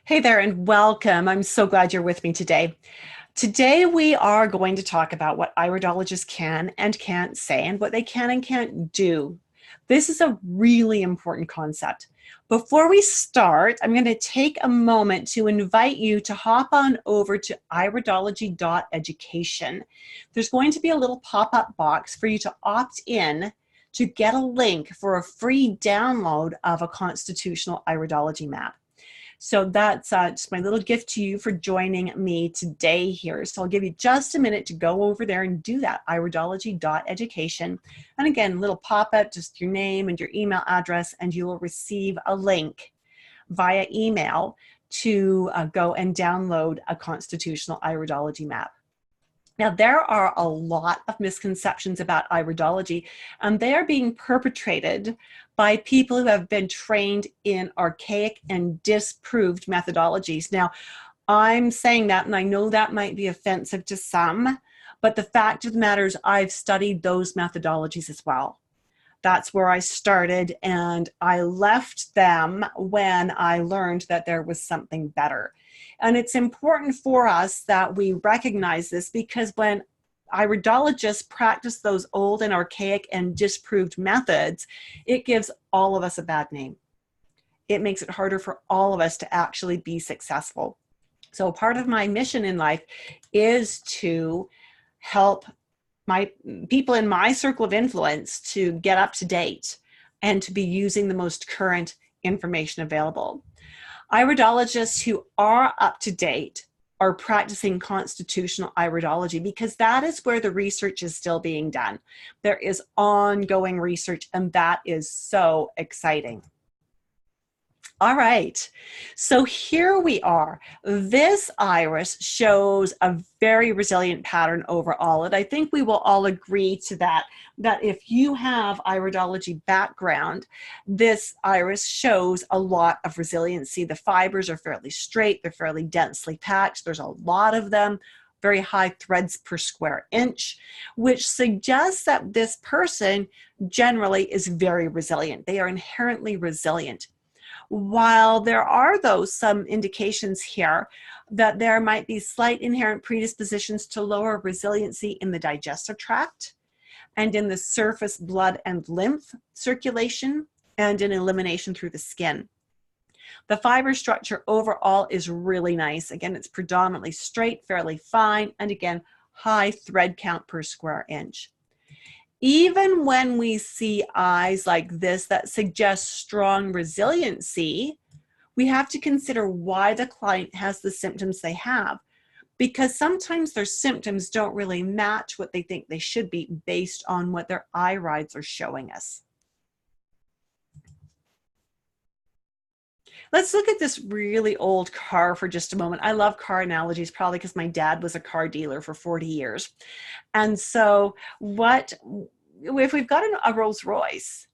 Hey there and welcome. I'm so glad you're with me today. Today we are going to talk about what iridologists can and can't say and what they can and can't do. This is a really important concept. Before we start, I'm going to take a moment to invite you to hop on over to iridology.education. There's going to be a little pop-up box for you to opt in to get a link for a free download of a constitutional iridology map. So that's just my little gift to you for joining me today here. So I'll give you just a minute to go over there and do that, iridology.education. And again, little pop-up, just your name and your email address, and you will receive a link via email to go and download a constitutional iridology map. Now, there are a lot of misconceptions about iridology, and they are being perpetrated by people who have been trained in archaic and disproved methodologies. Now, I'm saying that, and I know that might be offensive to some, but the fact of the matter is I've studied those methodologies as well. That's where I started, and I left them when I learned that there was something better. And it's important for us that we recognize this, because when iridologists practice those old and archaic and disproved methods, it gives all of us a bad name. It makes it harder for all of us to actually be successful. So part of my mission in life is to help my people in my circle of influence to get up to date and to be using the most current information available. Iridologists who are up to date are practicing constitutional iridology, because that is where the research is still being done. There is ongoing research, and that is so exciting. All right, so here we are. This iris shows a very resilient pattern overall, and I think we will all agree to that if you have iridology background, this iris shows a lot of resiliency. The fibers are fairly straight, they're fairly densely packed, there's a lot of them, very high threads per square inch, which suggests that this person generally is very resilient. They are inherently resilient. While there are some indications here that there might be slight inherent predispositions to lower resiliency in the digestive tract and in the surface blood and lymph circulation and in elimination through the skin. The fiber structure overall is really nice. Again, it's predominantly straight, fairly fine, and again, high thread count per square inch. Even when we see eyes like this that suggest strong resiliency, we have to consider why the client has the symptoms they have, because sometimes their symptoms don't really match what they think they should be based on what their irides are showing us. Let's look at this really old car for just a moment. I love car analogies, probably because my dad was a car dealer for 40 years. And so if we've got a Rolls Royce,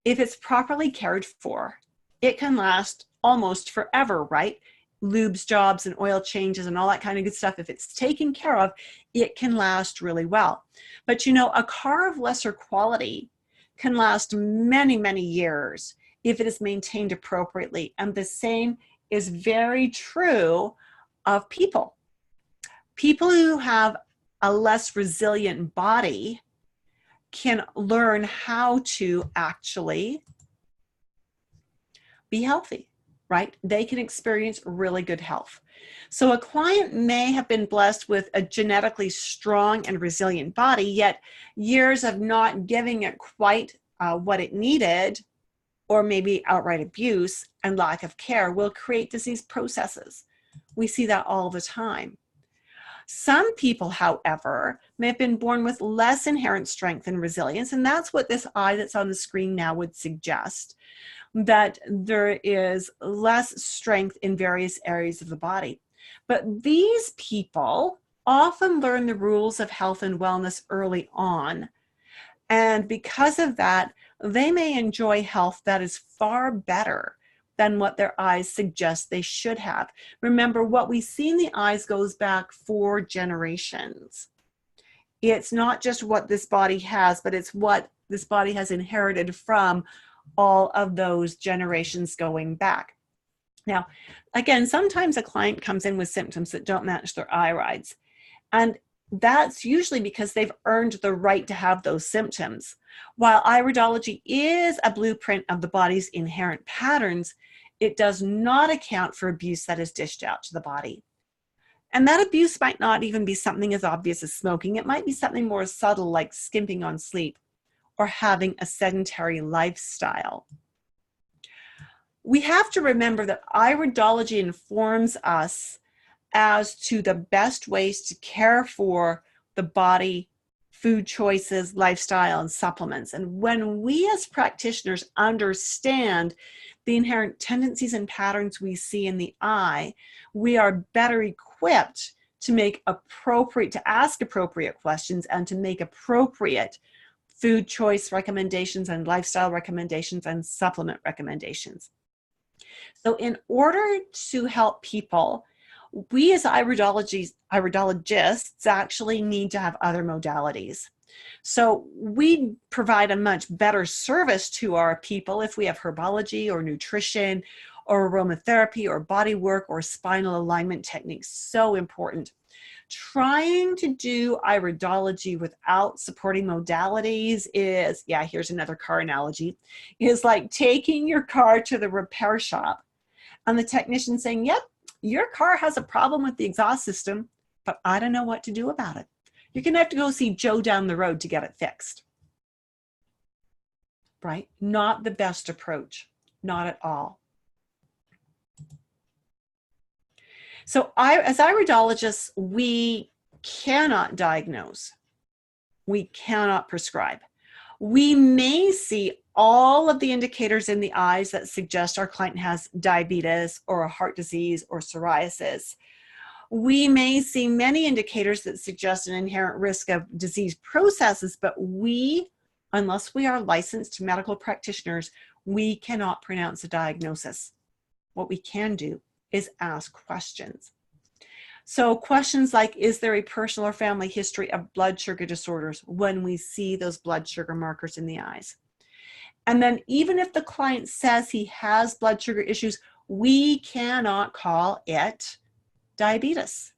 if it's properly cared for, it can last almost forever, right? Lubes, jobs, and oil changes and all that kind of good stuff. If it's taken care of, it can last really well. But you know, a car of lesser quality can last many, many years if it is maintained appropriately. And the same is very true of people. People who have a less resilient body can learn how to actually be healthy, right? They can experience really good health. So a client may have been blessed with a genetically strong and resilient body, yet years of not giving it quite what it needed, or maybe outright abuse and lack of care, will create disease processes. We see that all the time. Some people, however, may have been born with less inherent strength and resilience, and that's what this eye that's on the screen now would suggest, that there is less strength in various areas of the body. But these people often learn the rules of health and wellness early on, and because of that, they may enjoy health that is far better than what their eyes suggest they should have. Remember, what we see in the eyes goes back 4 generations. It's not just what this body has, but it's what this body has inherited from all of those generations going back. Now, again, sometimes a client comes in with symptoms that don't match their irides. And that's usually because they've earned the right to have those symptoms. While iridology is a blueprint of the body's inherent patterns, it does not account for abuse that is dished out to the body. And that abuse might not even be something as obvious as smoking. It might be something more subtle, like skimping on sleep or having a sedentary lifestyle. We have to remember that iridology informs us as to the best ways to care for the body, food choices, lifestyle, and supplements. And when we as practitioners understand the inherent tendencies and patterns we see in the eye, we are better equipped to ask appropriate questions and to make appropriate food choice recommendations and lifestyle recommendations and supplement recommendations. So in order to help people, we as iridologists actually need to have other modalities. So we provide a much better service to our people if we have herbology or nutrition or aromatherapy or body work or spinal alignment techniques. So important. Trying to do iridology without supporting modalities is, yeah, here's another car analogy, is like taking your car to the repair shop and the technician saying, yep, your car has a problem with the exhaust system, but I don't know what to do about it. You're going to have to go see Joe down the road to get it fixed. Right? Not the best approach. Not at all. So as iridologists, we cannot diagnose. We cannot prescribe. We may see all of the indicators in the eyes that suggest our client has diabetes or a heart disease or psoriasis. We may see many indicators that suggest an inherent risk of disease processes, but unless we are licensed medical practitioners, we cannot pronounce a diagnosis. What we can do is ask questions. So questions like, is there a personal or family history of blood sugar disorders when we see those blood sugar markers in the eyes? And then even if the client says he has blood sugar issues, we cannot call it diabetes.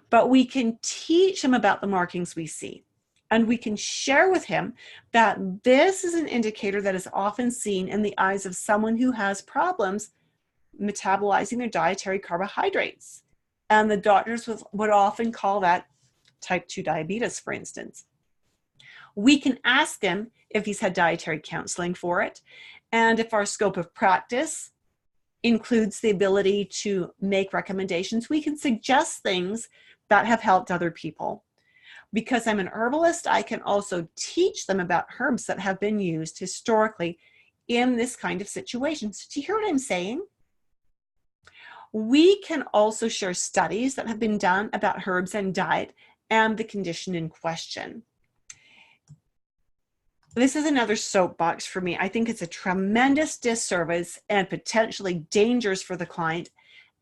But we can teach him about the markings we see. And we can share with him that this is an indicator that is often seen in the eyes of someone who has problems metabolizing their dietary carbohydrates. And the doctors would often call that type 2 diabetes, for instance. We can ask him if he's had dietary counseling for it, and if our scope of practice includes the ability to make recommendations, we can suggest things that have helped other people. Because I'm an herbalist, I can also teach them about herbs that have been used historically in this kind of situation. So do you hear what I'm saying? We can also share studies that have been done about herbs and diet and the condition in question. This is another soapbox for me. I think it's a tremendous disservice and potentially dangerous for the client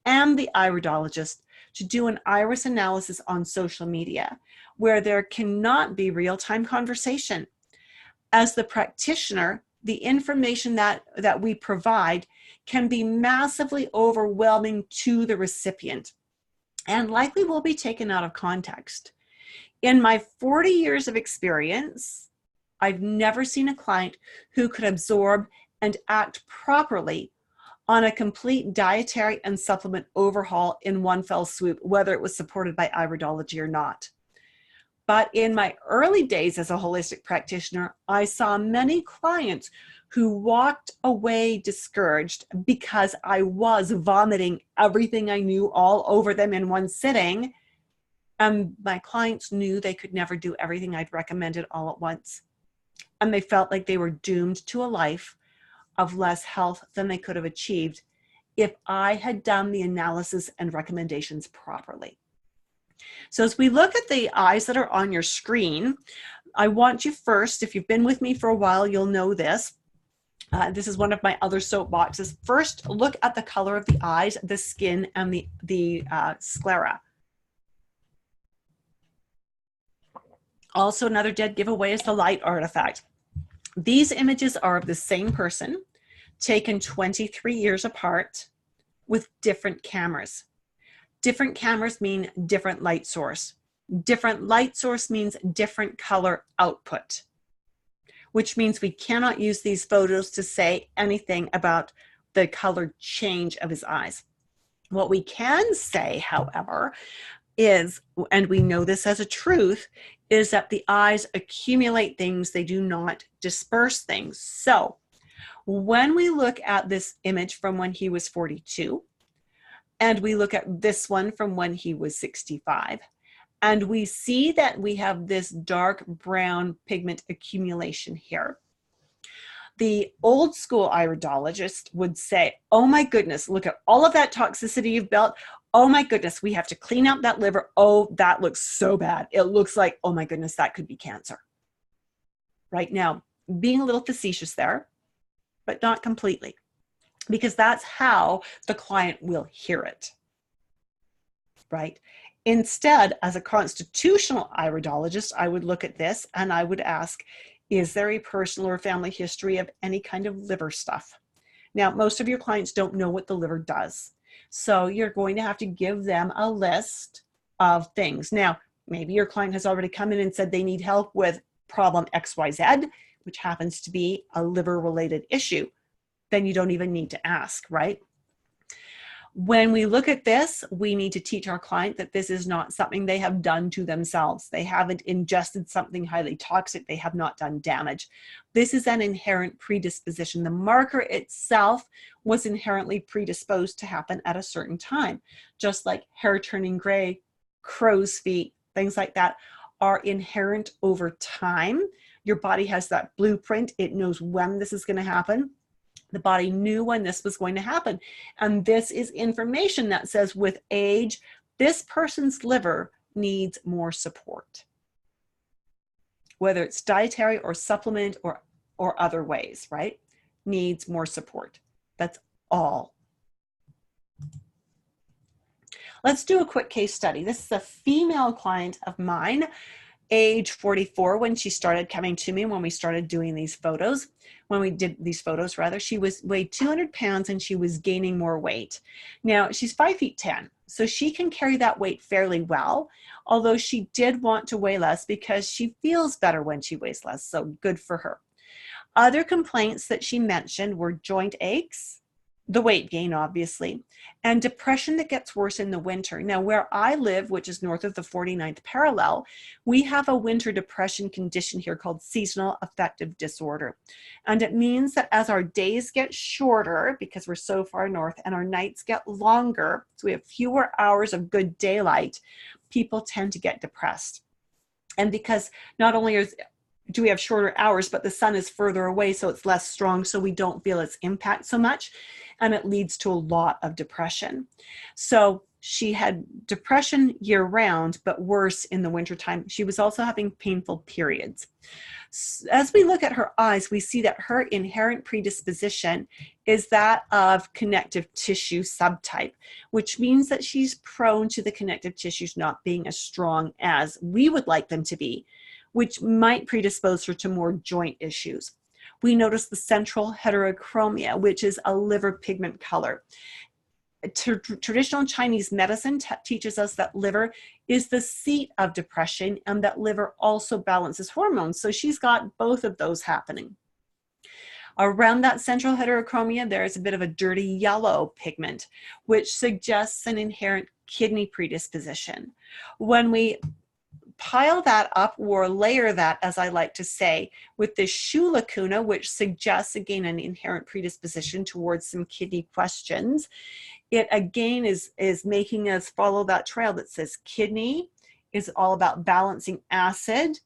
and the iridologist to do an iris analysis on social media where there cannot be real-time conversation. As the practitioner, the information that we provide can be massively overwhelming to the recipient and likely will be taken out of context. In my 40 years of experience, I've never seen a client who could absorb and act properly on a complete dietary and supplement overhaul in one fell swoop, whether it was supported by iridology or not. But in my early days as a holistic practitioner, I saw many clients who walked away discouraged because I was vomiting everything I knew all over them in one sitting. And my clients knew they could never do everything I'd recommended all at once. And they felt like they were doomed to a life of less health than they could have achieved if I had done the analysis and recommendations properly. So as we look at the eyes that are on your screen, I want you first, if you've been with me for a while, you'll know this. This is one of my other soapboxes. First, look at the color of the eyes, the skin, and the sclera. Also, another dead giveaway is the light artifact. These images are of the same person, taken 23 years apart, with different cameras. Different cameras mean different light source. Different light source means different color output, which means we cannot use these photos to say anything about the color change of his eyes. What we can say, however, is, and we know this as a truth, is that the eyes accumulate things, they do not disperse things. So when we look at this image from when he was 42, and we look at this one from when he was 65, and we see that we have this dark brown pigment accumulation here, the old school iridologist would say, oh my goodness, look at all of that toxicity you've built. Oh my goodness, we have to clean out that liver. Oh, that looks so bad. It looks like, oh my goodness, that could be cancer. Right now, being a little facetious there, but not completely, because that's how the client will hear it, right? Instead, as a constitutional iridologist, I would look at this and I would ask, is there a personal or family history of any kind of liver stuff? Now, most of your clients don't know what the liver does. So you're going to have to give them a list of things. Now, maybe your client has already come in and said they need help with problem XYZ, which happens to be a liver-related issue. Then you don't even need to ask, right? When we look at this, we need to teach our client that this is not something they have done to themselves. They haven't ingested something highly toxic. They have not done damage. This is an inherent predisposition. The marker itself was inherently predisposed to happen at a certain time. Just like hair turning gray, crow's feet, things like that are inherent over time. Your body has that blueprint. It knows when this is going to happen. The body knew when this was going to happen. And this is information that says with age, this person's liver needs more support. Whether it's dietary or supplement or other ways, right? Needs more support. That's all. Let's do a quick case study. This is a female client of mine, age 44, when she started coming to me, when we started doing these photos, when we did these photos rather, she weighed 200 pounds and she was gaining more weight. Now she's 5'10", so she can carry that weight fairly well, although she did want to weigh less because she feels better when she weighs less, so good for her. Other complaints that she mentioned were joint aches, the weight gain, obviously, and depression that gets worse in the winter. Now, where I live, which is north of the 49th parallel, we have a winter depression condition here called seasonal affective disorder. And it means that as our days get shorter, because we're so far north, and our nights get longer, so we have fewer hours of good daylight, people tend to get depressed. And because not only do we have shorter hours, but the sun is further away, so it's less strong, so we don't feel its impact so much, and it leads to a lot of depression. So she had depression year-round, but worse in the wintertime. She was also having painful periods. As we look at her eyes, we see that her inherent predisposition is that of connective tissue subtype, which means that she's prone to the connective tissues not being as strong as we would like them to be, which might predispose her to more joint issues. We notice the central heterochromia, which is a liver pigment color. Traditional Chinese medicine teaches us that liver is the seat of depression and that liver also balances hormones. So she's got both of those happening. Around that central heterochromia, there is a bit of a dirty yellow pigment, which suggests an inherent kidney predisposition. When we pile that up or layer that, as I like to say, with the Shhh lacuna, which suggests again an inherent predisposition towards some kidney questions, it again is making us follow that trail that says kidney is all about balancing acid,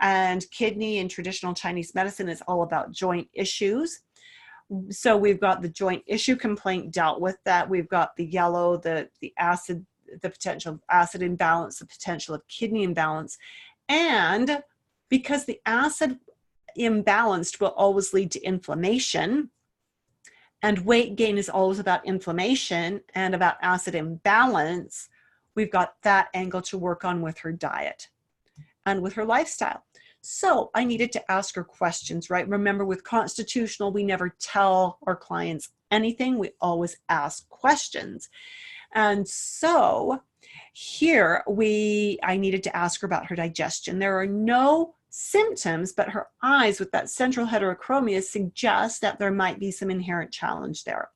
and kidney in traditional Chinese medicine is all about joint issues. So we've got the joint issue complaint dealt with that. We've got the yellow, the acid, the potential of acid imbalance, the potential of kidney imbalance. And because the acid imbalanced will always lead to inflammation, and weight gain is always about inflammation and about acid imbalance, we've got that angle to work on with her diet and with her lifestyle. So I needed to ask her questions, right? Remember, with constitutional, we never tell our clients anything. We always ask questions. And so here I needed to ask her about her digestion. There are no symptoms, but her eyes with that central heterochromia suggest that there might be some inherent challenge there.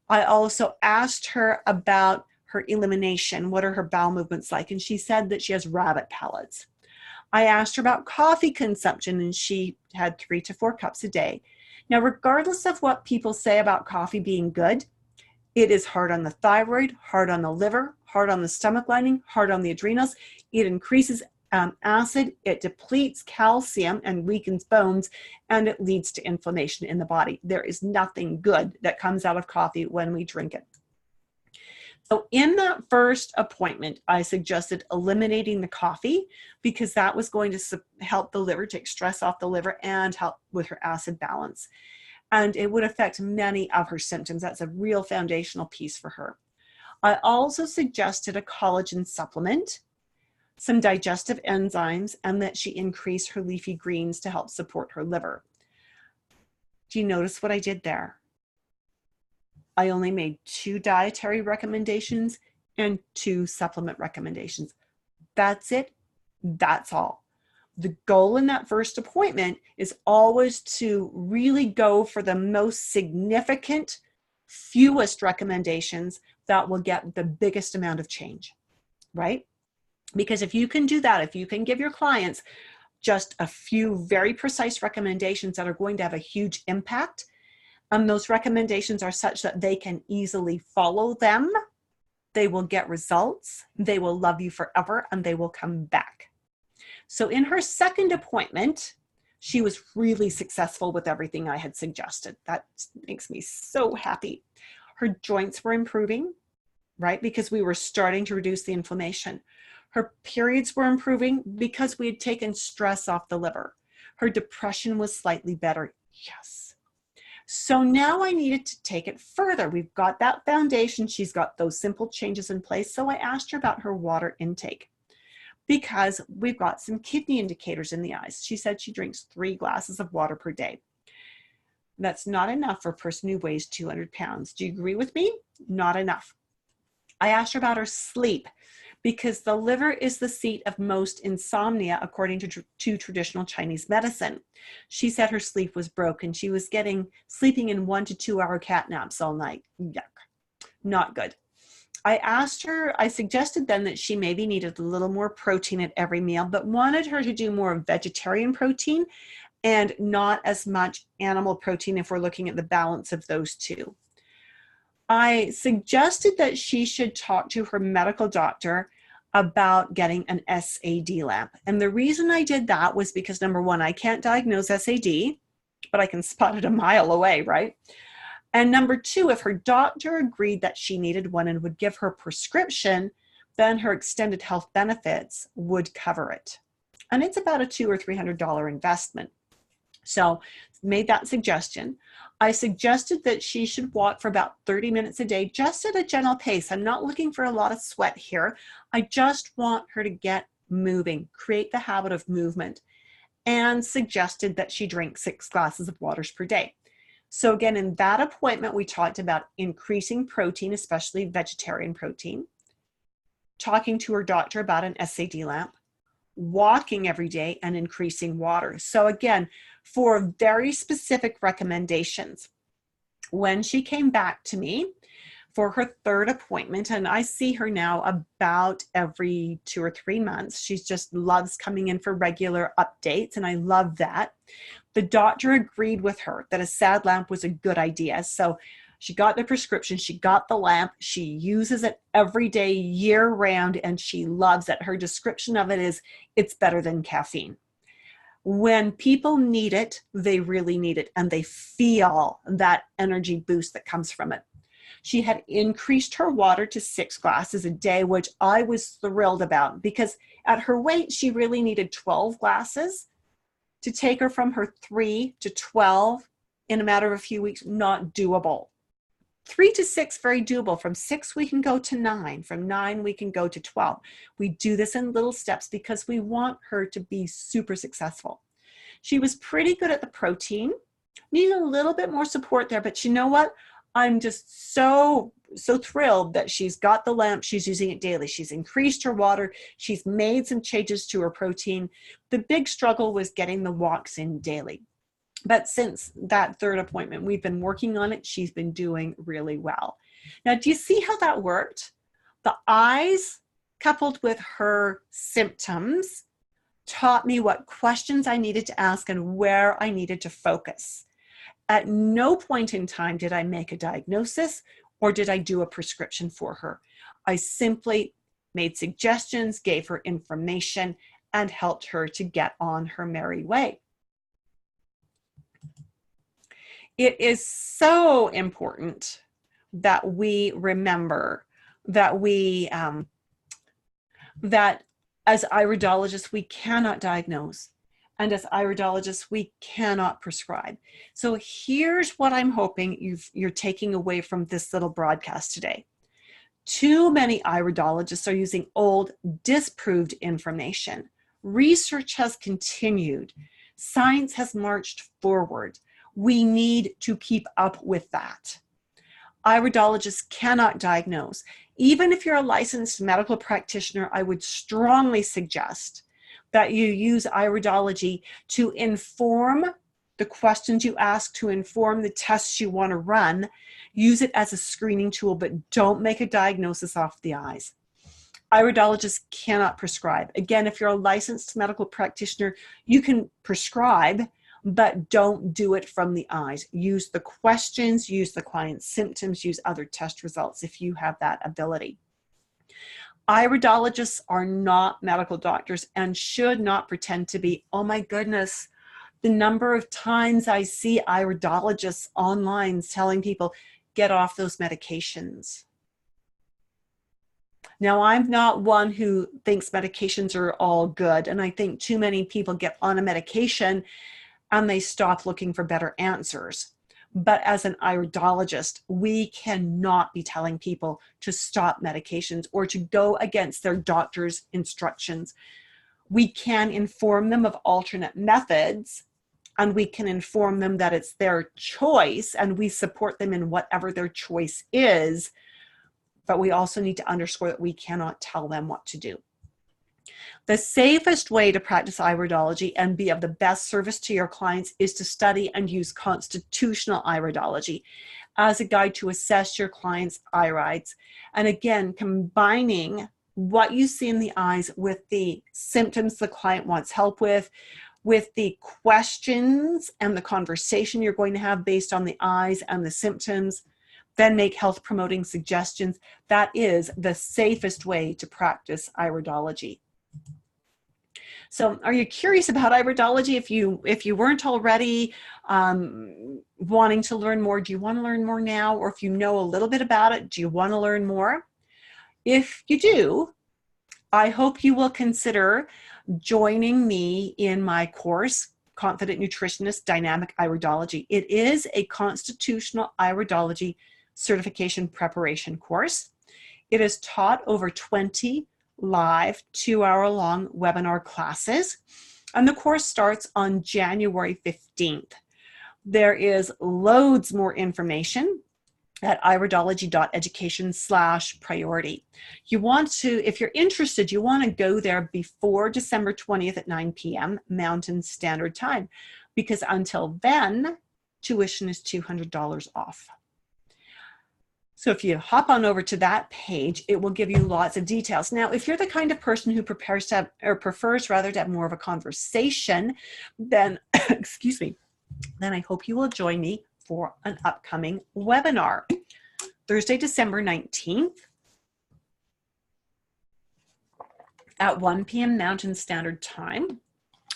I also asked her about her elimination. What are her bowel movements like? And she said that she has rabbit palates. I asked her about coffee consumption, and she had 3 to 4 cups a day. Now, regardless of what people say about coffee being good, it is hard on the thyroid, hard on the liver, hard on the stomach lining, hard on the adrenals. It increases acid, it depletes calcium and weakens bones, and it leads to inflammation in the body. There is nothing good that comes out of coffee when we drink it. So in that first appointment, I suggested eliminating the coffee because that was going to help the liver, take stress off the liver, and help with her acid balance. And it would affect many of her symptoms. That's a real foundational piece for her. I also suggested a collagen supplement, some digestive enzymes, and that she increase her leafy greens to help support her liver. Do you notice what I did there? I only made 2 dietary recommendations and 2 supplement recommendations. That's it. That's all. The goal in that first appointment is always to really go for the most significant, fewest recommendations that will get the biggest amount of change, right? Because if you can do that, if you can give your clients just a few very precise recommendations that are going to have a huge impact, and those recommendations are such that they can easily follow them, they will get results, they will love you forever, and they will come back. So in her second appointment, she was really successful with everything I had suggested. That makes me so happy. Her joints were improving, right? Because we were starting to reduce the inflammation. Her periods were improving because we had taken stress off the liver. Her depression was slightly better. Yes. So now I needed to take it further. We've got that foundation. She's got those simple changes in place. So I asked her about her water intake because we've got some kidney indicators in the eyes. She said she drinks 3 glasses of water per day. That's not enough for a person who weighs 200 pounds. Do you agree with me? Not enough. I asked her about her sleep because the liver is the seat of most insomnia according to traditional Chinese medicine. She said her sleep was broken. She was sleeping in 1 to 2 hour cat naps all night. Yuck, not good. I suggested then that she maybe needed a little more protein at every meal, but wanted her to do more vegetarian protein and not as much animal protein if we're looking at the balance of those two. I suggested that she should talk to her medical doctor about getting an SAD lamp. And the reason I did that was because, number one, I can't diagnose SAD, but I can spot it a mile away, right? And number two, if her doctor agreed that she needed one and would give her prescription, then her extended health benefits would cover it. And it's about a $200 or $300 investment. So made that suggestion. I suggested that she should walk for about 30 minutes a day, just at a gentle pace. I'm not looking for a lot of sweat here. I just want her to get moving, create the habit of movement, and suggested that she drink 6 glasses of water per day. So again, in that appointment, we talked about increasing protein, especially vegetarian protein, talking to her doctor about an SAD lamp, walking every day, and increasing water. So again, for very specific recommendations. When she came back to me for her third appointment, and I see her now about every 2 or 3 months. She just loves coming in for regular updates, and I love that. The doctor agreed with her that a SAD lamp was a good idea. So she got the prescription, she got the lamp, she uses it every day, year round, and she loves it. Her description of it is, it's better than caffeine. When people need it, they really need it, and they feel that energy boost that comes from it. She had increased her water to 6 glasses a day, which I was thrilled about because at her weight, she really needed 12 glasses. To take her from her 3 to 12 in a matter of a few weeks, not doable. 3 to 6, very doable. From 6, we can go to 9. From 9, we can go to 12. We do this in little steps because we want her to be super successful. She was pretty good at the protein, needed a little bit more support there, but you know what? I'm just so thrilled that she's got the lamp. She's using it daily. She's increased her water. She's made some changes to her protein. The big struggle was getting the walks in daily. But since that 3rd appointment, we've been working on it. She's been doing really well. Now, do you see how that worked? The eyes coupled with her symptoms taught me what questions I needed to ask and where I needed to focus. At no point in time did I make a diagnosis or did I do a prescription for her. I simply made suggestions, gave her information, and helped her to get on her merry way. It is so important that we remember that that as iridologists, we cannot diagnose. And as iridologists, we cannot prescribe. So here's what I'm hoping you're taking away from this little broadcast today. Too many iridologists are using old, disproved information. Research has continued. Science has marched forward. We need to keep up with that. Iridologists cannot diagnose. Even if you're a licensed medical practitioner, I would strongly suggest that you use iridology to inform the questions you ask, to inform the tests you want to run. Use it as a screening tool, but don't make a diagnosis off the eyes. Iridologists cannot prescribe. Again, if you're a licensed medical practitioner, you can prescribe, but don't do it from the eyes. Use the questions, use the client's symptoms, use other test results if you have that ability. Iridologists are not medical doctors and should not pretend to be. Oh my goodness, the number of times I see iridologists online telling people, get off those medications. Now, I'm not one who thinks medications are all good, and I think too many people get on a medication and they stop looking for better answers. But as an iridologist, we cannot be telling people to stop medications or to go against their doctor's instructions. We can inform them of alternate methods, and we can inform them that it's their choice, and we support them in whatever their choice is. But we also need to underscore that we cannot tell them what to do. The safest way to practice iridology and be of the best service to your clients is to study and use constitutional iridology as a guide to assess your client's irides. And again, combining what you see in the eyes with the symptoms the client wants help with the questions and the conversation you're going to have based on the eyes and the symptoms, then make health promoting suggestions. That is the safest way to practice iridology. So are you curious about iridology? If you weren't already wanting to learn more, do you want to learn more now? Or if you know a little bit about it, do you want to learn more? If you do, I hope you will consider joining me in my course, Confident Nutritionist Dynamic Iridology. It is a constitutional iridology certification preparation course. It is taught over 20 live 2-hour-long webinar classes, and the course starts on January 15th. There is loads more information at iridology.education/priority. You want to, if you're interested, you want to go there before December 20th at 9 p.m. Mountain Standard Time, because until then, tuition is $200 off. So if you hop on over to that page, it will give you lots of details. Now, if you're the kind of person who prefers to have more of a conversation, then, excuse me, then I hope you will join me for an upcoming webinar. Thursday, December 19th at 1 p.m. Mountain Standard Time.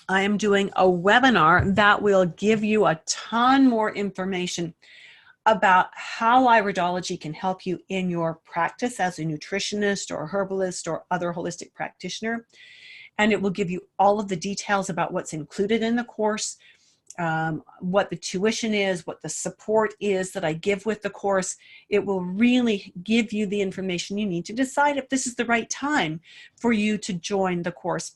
I am doing a webinar that will give you a ton more information about how iridology can help you in your practice as a nutritionist or herbalist or other holistic practitioner. And it will give you all of the details about what's included in the course. what the tuition is, what the support is that I give with the course. It will really give you the information you need to decide if this is the right time for you to join the course.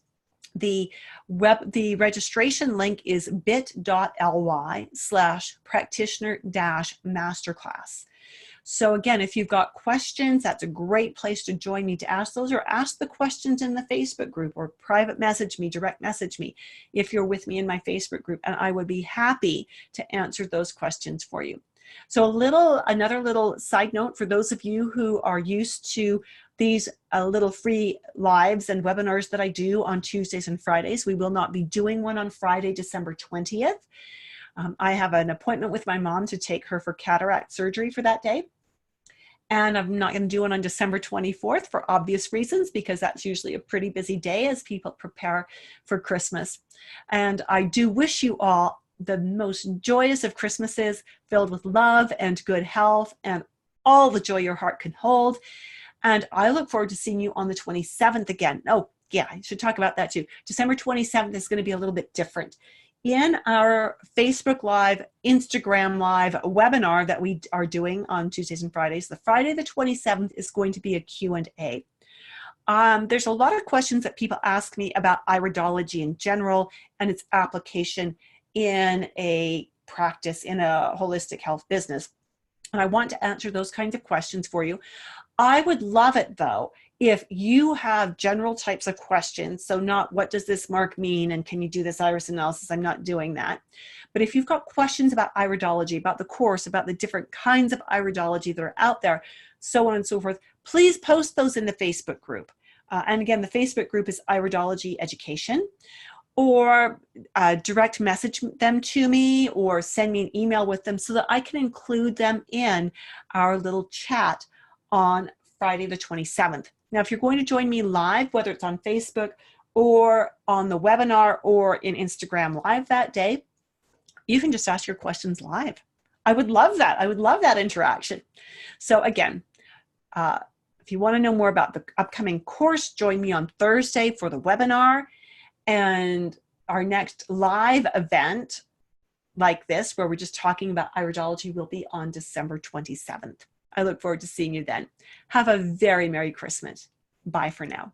The registration link is bit.ly/practitioner-masterclass. So again, if you've got questions, that's a great place to join me to ask those, or ask the questions in the Facebook group, or private message me, direct message me if you're with me in my Facebook group, and I would be happy to answer those questions for you. So another little side note for those of you who are used to these little free lives and webinars that I do on Tuesdays and Fridays. We will not be doing one on Friday, December 20th. I have an appointment with my mom to take her for cataract surgery for that day. And I'm not going to do it on December 24th for obvious reasons, because that's usually a pretty busy day as people prepare for Christmas. And I do wish you all the most joyous of Christmases, filled with love and good health and all the joy your heart can hold. And I look forward to seeing you on the 27th again. Oh, yeah, I should talk about that too. December 27th is going to be a little bit different. In our Facebook Live, Instagram Live webinar that we are doing on Tuesdays and Fridays, the Friday the 27th is going to be a Q&A. There's a lot of questions that people ask me about iridology in general and its application in a practice, in a holistic health business. And I want to answer those kinds of questions for you. I would love it, though, if you have general types of questions. So not what does this mark mean and can you do this iris analysis? I'm not doing that. But if you've got questions about iridology, about the course, about the different kinds of iridology that are out there, so on and so forth, please post those in the Facebook group. And again, the Facebook group is Iridology Education. Or direct message them to me, or send me an email with them so that I can include them in our little chat on Friday the 27th. Now, if you're going to join me live, whether it's on Facebook or on the webinar or in Instagram Live that day, you can just ask your questions live. I would love that. I would love that interaction. So again, if you want to know more about the upcoming course, join me on Thursday for the webinar. And our next live event like this, where we're just talking about iridology, will be on December 27th. I look forward to seeing you then. Have a very Merry Christmas. Bye for now.